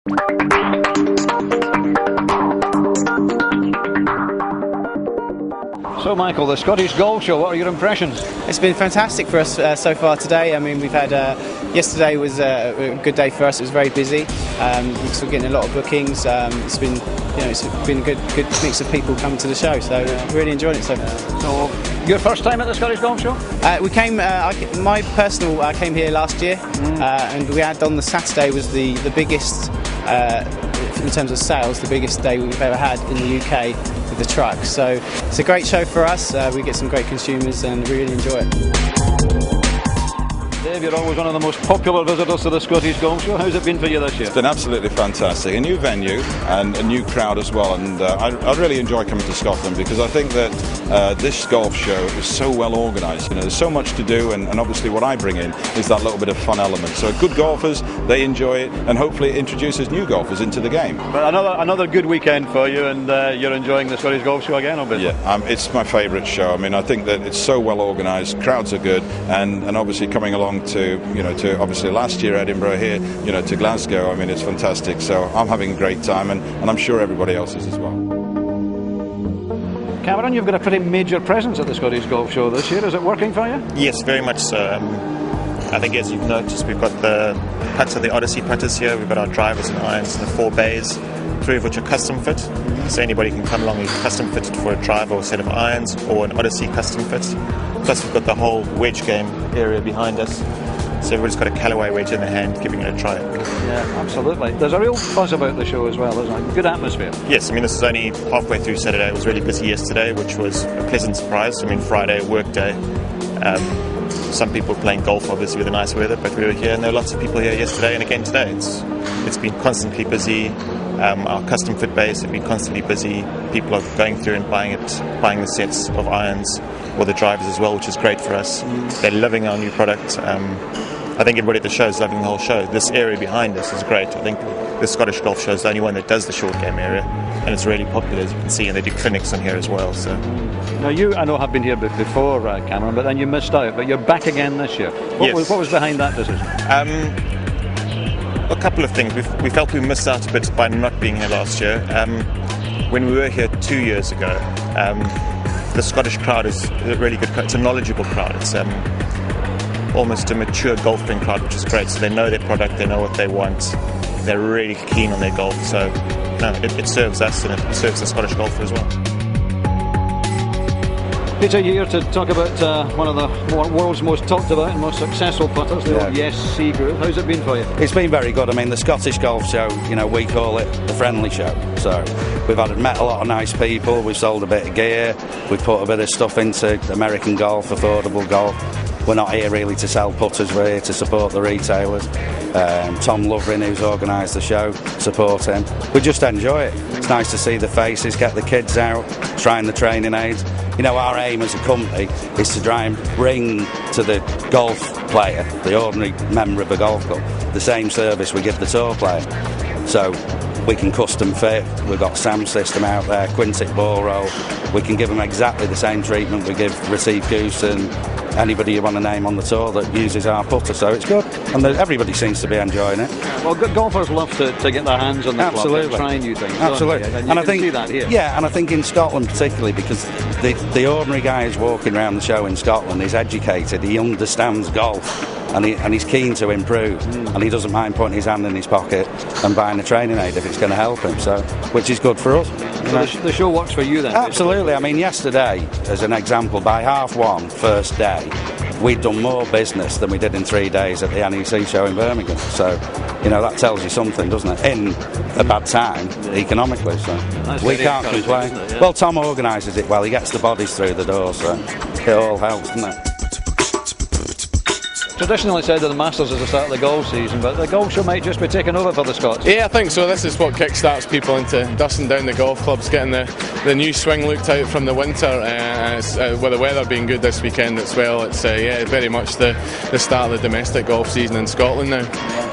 So Michael, the Scottish Golf Show, what are your impressions? It's been fantastic for us so far today. I mean, we've had yesterday was a good day for us. It was very busy. We're still getting a lot of bookings. It's been a good mix of people coming to the show. So really enjoying it so far. So your first time at the Scottish Golf Show? We came. I came here last year, and we had on the Saturday was the biggest. In terms of sales, the biggest day we've ever had in the UK with the truck. So it's a great show for us. We get some great consumers and we really enjoy it. Dave, you're always one of the most popular visitors to the Scottish Golf Show. How's it been for you this year? It's been absolutely fantastic. A new venue and a new crowd as well. And I really enjoy coming to Scotland because I think that this golf show is so well organised. You know, there's so much to do, and obviously what I bring in is that little bit of fun element. So good golfers, they enjoy it, and hopefully it introduces new golfers into the game. But another good weekend for you, and you're enjoying the Scottish Golf Show again, obviously. Yeah, it's my favourite show. I mean, I think that it's so well organised, crowds are good, and obviously coming along to obviously last year Edinburgh here, to Glasgow. I mean, it's fantastic. So I'm having a great time, and I'm sure everybody else is as well. Cameron, you've got a pretty major presence at the Scottish Golf Show this year. Is it working for you? Yes, very much so. I think as you've noticed, we've got the putts of the Odyssey putters here. We've got our drivers and irons in the 4 bays, 3 of which are custom fit. So anybody can come along and custom fit for a driver or a set of irons or an Odyssey custom fit. Plus we've got the whole wedge game area behind us. So everybody's got a Callaway wedge in their hand, giving it a try. Yeah, absolutely. There's a real buzz about the show as well, isn't there? Good atmosphere. Yes, I mean, this is only halfway through Saturday. It was really busy yesterday, which was a pleasant surprise. I mean, Friday, work day. Some people playing golf, obviously, with the nice weather, but we were here, and there were lots of people here yesterday and again today. It's been constantly busy. Our custom fit bays have been constantly busy. People are going through and buying the sets of irons or the drivers as well, which is great for us. They're loving our new product. I think everybody at the show is loving the whole show. This area behind us is great. I think the Scottish Golf Show is the only one that does the short game area, and it's really popular, as you can see, and they do clinics on here as well. So. Now you, I know, have been here before, Cameron, but then you missed out, but you're back again this year. What was behind that decision? A couple of things. We felt we missed out a bit by not being here last year. When we were here 2 years ago, the Scottish crowd is a really good crowd. It's a knowledgeable crowd. It's almost a mature golfing crowd, which is great. So they know their product, they know what they want, they're really keen on their golf. So no, it serves us and it serves the Scottish golfer as well. Peter, you're here to talk about one of the world's most talked about and most successful putters, the old SECC group. How's it been for you? It's been very good. I mean, the Scottish Golf Show, we call it the friendly show. So we've met a lot of nice people, we've sold a bit of gear, we've put a bit of stuff into American golf, affordable golf. We're not here really to sell putters, we're here to support the retailers. Tom Lovering, who's organised the show, support him. We just enjoy it. It's nice to see the faces, get the kids out, trying the training aids. Our aim as a company is to try and bring to the golf player, the ordinary member of a golf club, the same service we give the tour player. So we can custom fit, we've got SAM system out there, quintic ball roll. We can give them exactly the same treatment we give Retief Goose and anybody you want to name on the tour that uses our putter, so it's good, and everybody seems to be enjoying it. Well, golfers love to get their hands on the club and try new things. Absolutely, and I think see that here. Yeah, and I think in Scotland particularly, because the ordinary guy who's walking around the show in Scotland is educated, he understands golf, and he's keen to improve, and he doesn't mind putting his hand in his pocket and buying a training aid if it's going to help him, so which is good for us. So the show works for you then? Absolutely. I mean, yesterday, as an example, by 1:30, first day, we'd done more business than we did in 3 days at the NEC show in Birmingham. So, that tells you something, doesn't it? In a bad time, economically, so we can't complain. Yeah. Well, Tom organises it well. He gets the bodies through the door, so it all helps, doesn't it? Traditionally said that the Masters is the start of the golf season, but the golf show might just be taking over for the Scots. Yeah, I think so. This is what kickstarts people into dusting down the golf clubs, getting the new swing looked out from the winter, with the weather being good this weekend as well. It's very much the start of the domestic golf season in Scotland now.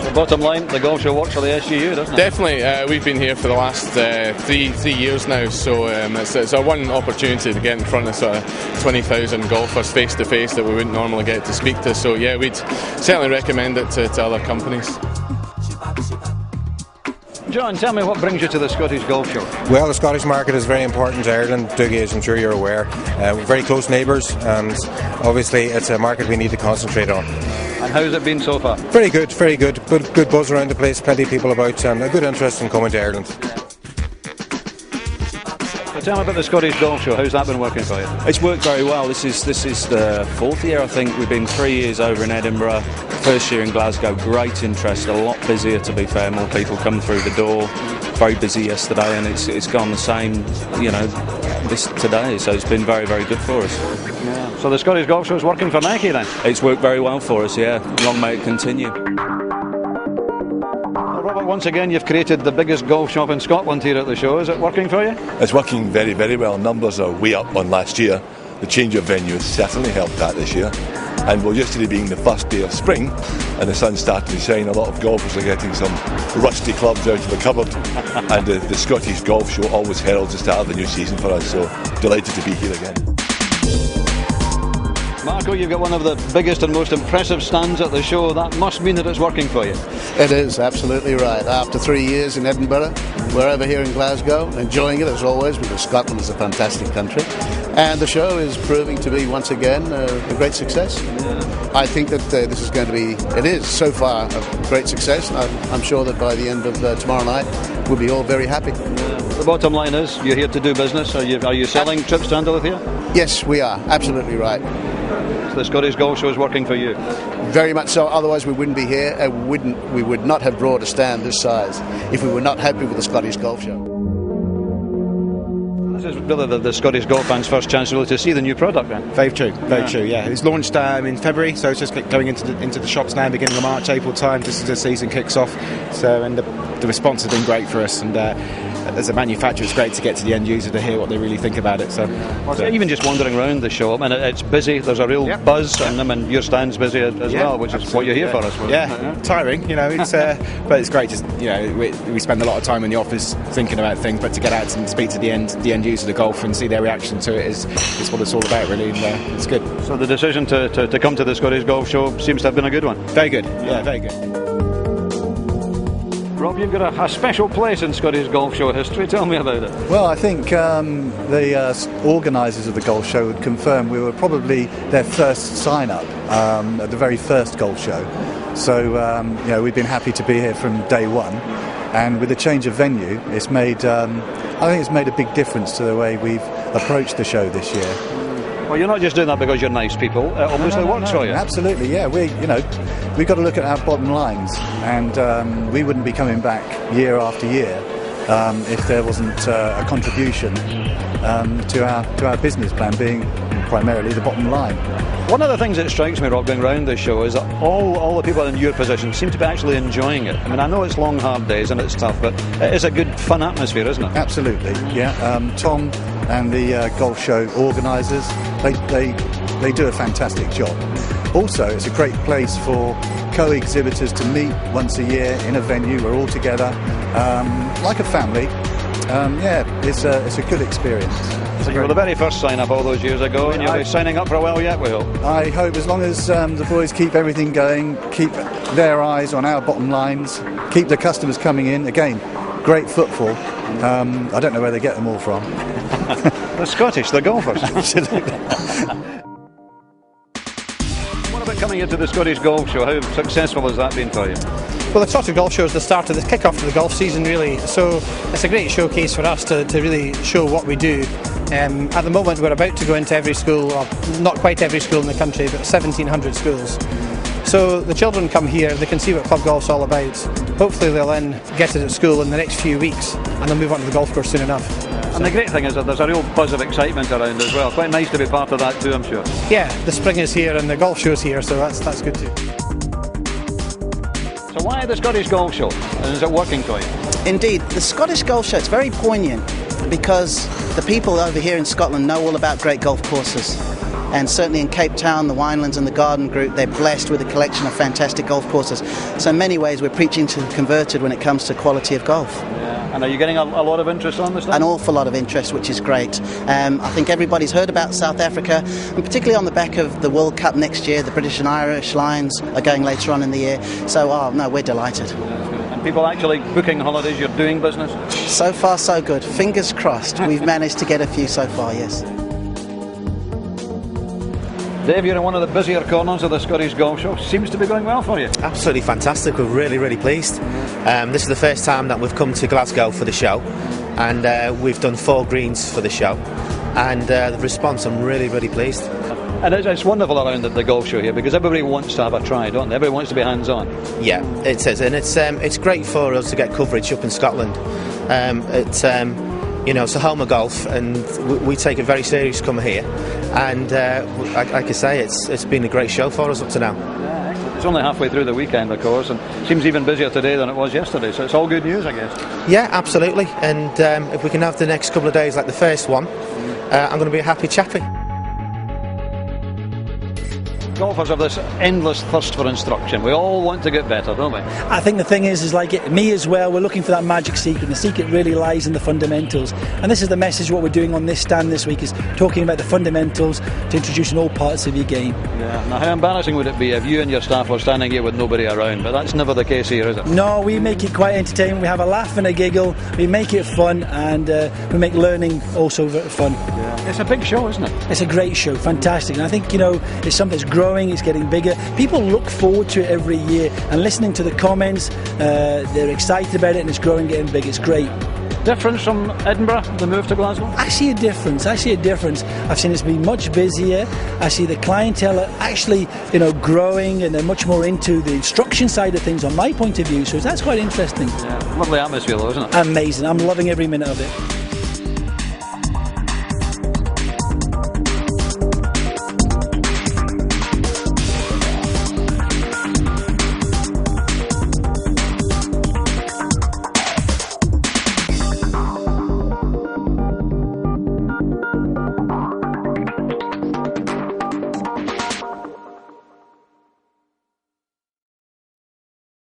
So bottom line, the golf show works for the SGU, doesn't it? Definitely. We've been here for the last three years now, so it's our one opportunity to get in front of sort of 20,000 golfers face to face that we wouldn't normally get to speak to. So yeah, we'd certainly recommend it to other companies. John, tell me what brings you to the Scottish Golf Show? Well, the Scottish market is very important to Ireland, Dougie, as I'm sure you're aware. We're very close neighbours, and obviously it's a market we need to concentrate on. And how's it been so far? Very good, very good. Good buzz around the place, plenty of people about, and a good interest in coming to Ireland. So tell me about the Scottish Golf Show. How's that been working for you? It's worked very well. This is the fourth year, I think. We've been 3 years over in Edinburgh. First year in Glasgow, great interest, a lot busier to be fair, more people come through the door. Very busy yesterday, and it's gone the same, this today. So it's been very, very good for us. Yeah. So the Scottish Golf Show is working for Nike then? It's worked very well for us, yeah. Long may it continue. Robert, once again, you've created the biggest golf shop in Scotland here at the show. Is it working for you? It's working very, very well. Numbers are way up on last year. The change of venue has certainly helped that this year. And well, yesterday being the first day of spring and the sun's starting to shine, a lot of golfers are getting some rusty clubs out of the cupboard. And the Scottish Golf Show always heralds the start of the new season for us, so delighted to be here again. Marco, you've got one of the biggest and most impressive stands at the show. That must mean that it's working for you. It is, absolutely right. After 3 years in Edinburgh, we're over here in Glasgow, enjoying it as always, because Scotland is a fantastic country. And the show is proving to be, once again, a great success. I think that this is going to be, it is so far a great success. I'm sure that by the end of tomorrow night, we'll be all very happy. The bottom line is, you're here to do business. Are you selling trips to Andalusia? Yes, we are. Absolutely right. So the Scottish Golf Show is working for you? Very much so. Otherwise, we wouldn't be here. We would not have brought a stand this size if we were not happy with the Scottish Golf Show. This is really the Scottish golf fans' first chance really to see the new product then. Very true, very true, yeah. It was launched in February, so it's just going into the shops now, beginning of March, April time, just as the season kicks off. So, and the response has been great for us, and as a manufacturer, it's great to get to the end user to hear what they really think about it. So, even just wandering around the show, I mean, it's busy. There's a real buzz on them, and your stand's busy as well, which is what you're here for, I suppose. Yeah, tiring, it's but it's great. Just we spend a lot of time in the office thinking about things, but to get out and speak to the end user, the golfer, and see their reaction to it is what it's all about, really. And it's good. So the decision to come to the Scottish Golf Show seems to have been a good one. Very good. Yeah, very good. Rob, you've got a special place in Scottish Golf Show history. Tell me about it. Well, I think the organisers of the golf show would confirm we were probably their first sign-up at the very first golf show. So, we've been happy to be here from day one. And with the change of venue, it's made, I think it's made a big difference to the way we've approached the show this year. Well, you're not just doing that because you're nice people. It obviously works for you. Absolutely, yeah. We've got to look at our bottom lines, and we wouldn't be coming back year after year if there wasn't a contribution to our business plan being primarily the bottom line. One of the things that strikes me, Rob, going around this show is that all the people in your position seem to be actually enjoying it. I mean, I know it's long, hard days and it's tough, but it is a good, fun atmosphere, isn't it? Absolutely, yeah. Tom and the golf show organisers, they do a fantastic job. Also, it's a great place for co-exhibitors to meet once a year in a venue. We're all together, like a family. It's a good experience. So you were the very first sign-up all those years ago, and you'll be signing up for a while yet, we hope. I hope, as long as the boys keep everything going, keep their eyes on our bottom lines, keep the customers coming in. Again, great footfall. I don't know where they get them all from. The Scottish, the golfers. Absolutely. What about coming into the Scottish Golf Show? How successful has that been for you? Well, the Scottish Golf Show is the start of the kick-off to the golf season, really. So it's a great showcase for us to really show what we do. At the moment, we're about to go into every school, or not quite every school in the country, but 1,700 schools. So the children come here, they can see what club golf's all about. Hopefully they'll then get it at school in the next few weeks, and they'll move on to the golf course soon enough. And the great thing is that there's a real buzz of excitement around as well. Quite nice to be part of that too, I'm sure. Yeah, the spring is here and the golf show's here, so that's good too. So why the Scottish Golf Show? And is it working for you? Indeed, the Scottish Golf Show, it's very poignant because the people over here in Scotland know all about great golf courses. And certainly in Cape Town, the Winelands and the Garden Group, they're blessed with a collection of fantastic golf courses. So in many ways, we're preaching to the converted when it comes to quality of golf. Yeah. And are you getting a lot of interest on this thing? An awful lot of interest, which is great. I think everybody's heard about South Africa, and particularly on the back of the World Cup next year, the British and Irish Lions are going later on in the year. So, we're delighted. And People actually booking holidays, you're doing business? So far, so good. Fingers crossed. We've managed to get a few so far, yes. Dave, you're in one of the busier corners of the Scottish Golf Show. Seems to be going well for you. Absolutely fantastic. We're really pleased. This is the first time that we've come to Glasgow for the show, and we've done 4 greens for the show, and the response, I'm really pleased. And it's wonderful around at the golf show here because everybody wants to have a try, don't they? Everybody wants to be hands-on. Yeah, it is, and it's great for us to get coverage up in Scotland. It's a home of golf, and we take it very serious come here. And like I say, it's been a great show for us up to now. Yeah, excellent. It's only halfway through the weekend, of course, and seems even busier today than it was yesterday. So it's all good news, I guess. Yeah, absolutely. And if we can have the next couple of days like the first one, I'm going to be a happy chappy. Golfers have this endless thirst for instruction. We all want to get better, don't we? I think the thing is like me as well, we're looking for that magic secret. The secret really lies in the fundamentals. And this is the message what we're doing on this stand this week, is talking about the fundamentals to introducing all parts of your game. Yeah. Now, how embarrassing would it be if you and your staff were standing here with nobody around? But that's never the case here, is it? No, we make it quite entertaining. We have a laugh and a giggle. We make it fun, and we make learning also fun. Yeah. It's a big show, isn't it? It's a great show, fantastic. And I think, it's something that's growing, it's getting bigger. People look forward to it every year, and listening to the comments, they're excited about it, and it's growing, getting big. It's great. Difference from Edinburgh, the move to Glasgow? I see a difference. I've seen it's been much busier. I see the clientele are actually, growing, and they're much more into the instruction side of things on my point of view. So that's quite interesting. Yeah, lovely atmosphere though, isn't it? Amazing. I'm loving every minute of it.